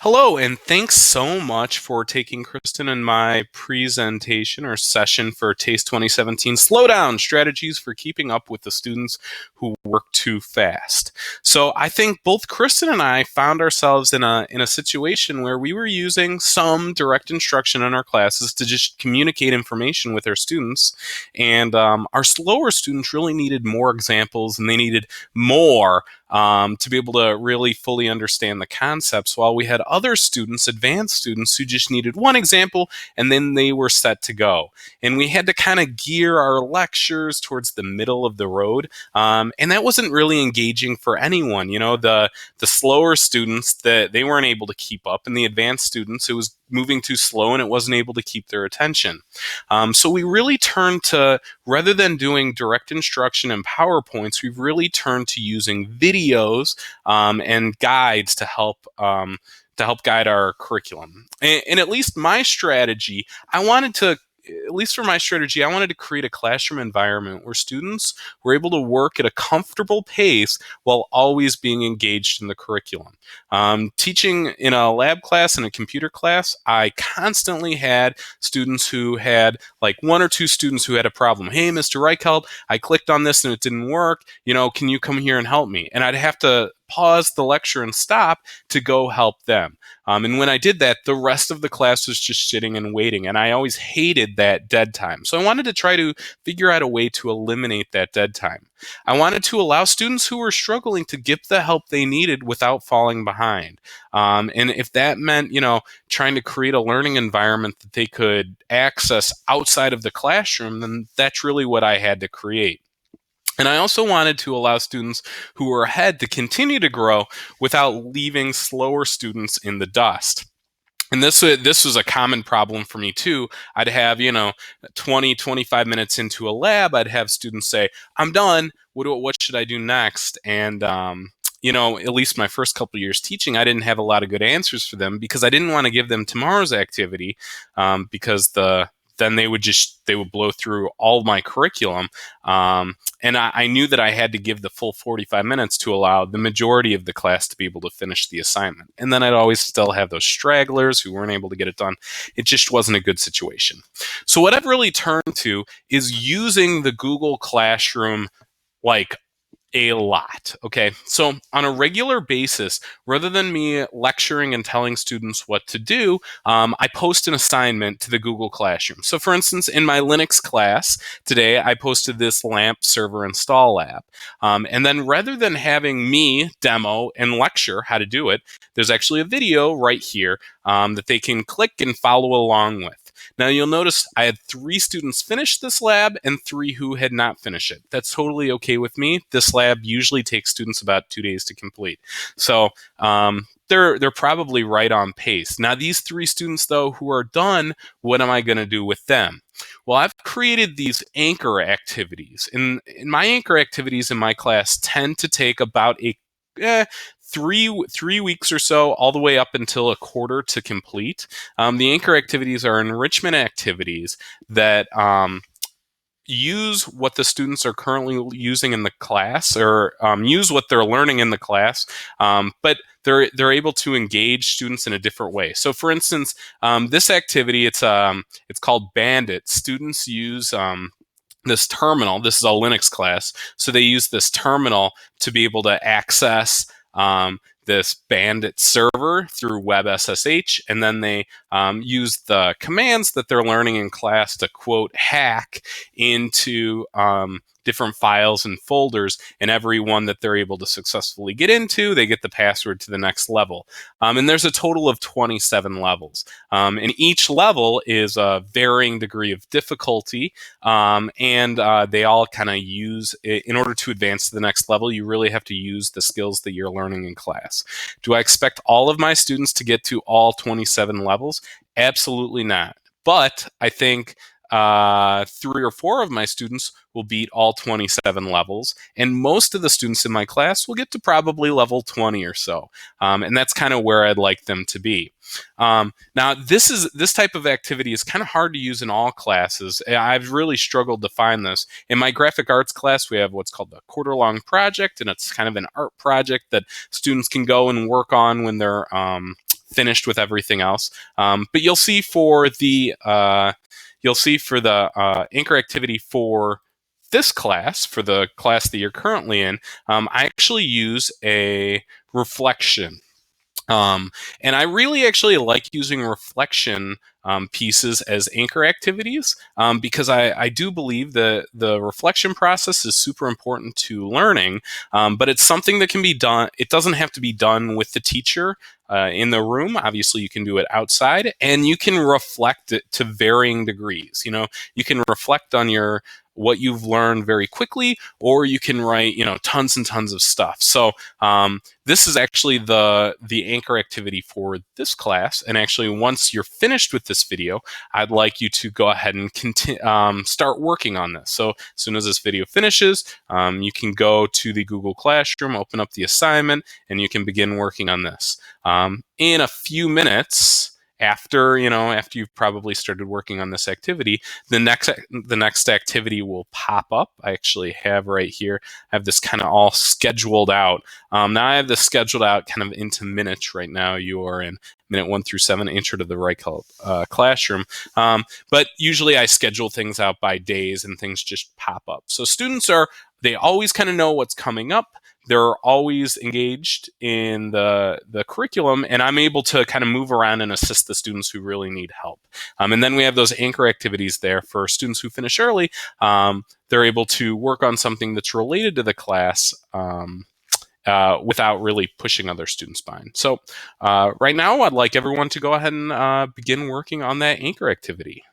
Hello, and thanks so much for taking Kristen and my presentation or session for TASTE 2017 Slowdown Strategies for Keeping Up with the Students Who Work Too Fast. So I think both Kristen and I found ourselves in a situation where we were using some direct instruction in our classes to just communicate information with our students, and our slower students really needed more examples and they needed more to be able to really fully understand the concepts, while we had other students, advanced students, who just needed one example and then they were set to go. And we had to kind of gear our lectures towards the middle of the road, and that wasn't really engaging for anyone. You know, the slower students, that they weren't able to keep up, and the advanced students, it was moving too slow and it wasn't able to keep their attention. So we really turned to, rather than doing direct instruction and PowerPoints, we've really turned to using videos and guides to help guide our curriculum. And at least my strategy, I wanted to at least for my strategy, I wanted to create a classroom environment where students were able to work at a comfortable pace while always being engaged in the curriculum. Teaching in a lab class and a computer class, I constantly had students who had, like, one or two students who had a problem. Hey, Mr. Reichelt, I clicked on this and it didn't work. You know, can you come here and help me? And I'd have to pause the lecture and stop to go help them. And when I did that, the rest of the class was just sitting and waiting. And I always hated that dead time. So I wanted to try to figure out a way to eliminate that dead time. I wanted to allow students who were struggling to get the help they needed without falling behind. And if that meant, trying to create a learning environment that they could access outside of the classroom, then that's really what I had to create. And I also wanted to allow students who were ahead to continue to grow without leaving slower students in the dust. And this was a common problem for me too. I'd have, 20, 25 minutes into a lab, I'd have students say, I'm done. What should I do next? And, at least my first couple of years teaching, I didn't have a lot of good answers for them because I didn't want to give them tomorrow's activity, because then they would blow through all my curriculum. And I knew that I had to give the full 45 minutes to allow the majority of the class to be able to finish the assignment. And then I'd always still have those stragglers who weren't able to get it done. It just wasn't a good situation. So what I've really turned to is using the Google Classroom like a lot. Okay. So on a regular basis, rather than me lecturing and telling students what to do, I post an assignment to the Google Classroom. So for instance, in my Linux class today, I posted this LAMP server install lab. And then rather than having me demo and lecture how to do it, there's actually a video right here that they can click and follow along with. Now, you'll notice I had 3 students finish this lab and 3 who had not finished it. That's totally okay with me. This lab usually takes students about 2 days to complete. So they're probably right on pace. Now, these 3 students, though, who are done, what am I going to do with them? Well, I've created these anchor activities. And my anchor activities in my class tend to take about three weeks or so, all the way up until a quarter to complete. The anchor activities are enrichment activities that use what the students are currently using in the class, or use what they're learning in the class, but they're able to engage students in a different way. So, for instance, this activity, it's called Bandit. Students use this terminal. This is a Linux class, so they use this terminal to be able to access this Bandit server through WebSSH, and then they use the commands that they're learning in class to, quote, hack into different files and folders, and every one that they're able to successfully get into, they get the password to the next level. And there's a total of 27 levels. And each level is a varying degree of difficulty, and they all kind of use, in order to advance to the next level, you really have to use the skills that you're learning in class. Do I expect all of my students to get to all 27 levels? Absolutely not. But I think 3 or 4 of my students will beat all 27 levels, and most of the students in my class will get to probably level 20 or so, and that's kind of where I'd like them to be. Now, this type of activity is kind of hard to use in all classes. I've really struggled to find this. In my graphic arts class, we have what's called the quarter-long project, and it's kind of an art project that students can go and work on when they're finished with everything else. But you'll see for the anchor activity for this class, for the class that you're currently in, I actually use a reflection. And I really actually like using reflection pieces as anchor activities because I do believe that the reflection process is super important to learning, but it's something that can be done. It doesn't have to be done with the teacher in the room. Obviously, you can do it outside, and you can reflect it to varying degrees. You can reflect on what you've learned very quickly, or you can write, tons and tons of stuff. So this is actually the anchor activity for this class. And actually, once you're finished with this video, I'd like you to go ahead and start working on this. So as soon as this video finishes, you can go to the Google Classroom, open up the assignment, and you can begin working on this. In a few minutes, after you've probably started working on this activity, the next activity will pop up. I actually have right here, I have this kind of all scheduled out. Now I have this scheduled out kind of into minutes right now. You are in minute 1 through 7, intro to the right classroom. But usually I schedule things out by days and things just pop up. So students they always kind of know what's coming up. They're always engaged in the curriculum, and I'm able to kind of move around and assist the students who really need help. And then we have those anchor activities there for students who finish early. They're able to work on something that's related to the class without really pushing other students behind. So right now, I'd like everyone to go ahead and begin working on that anchor activity.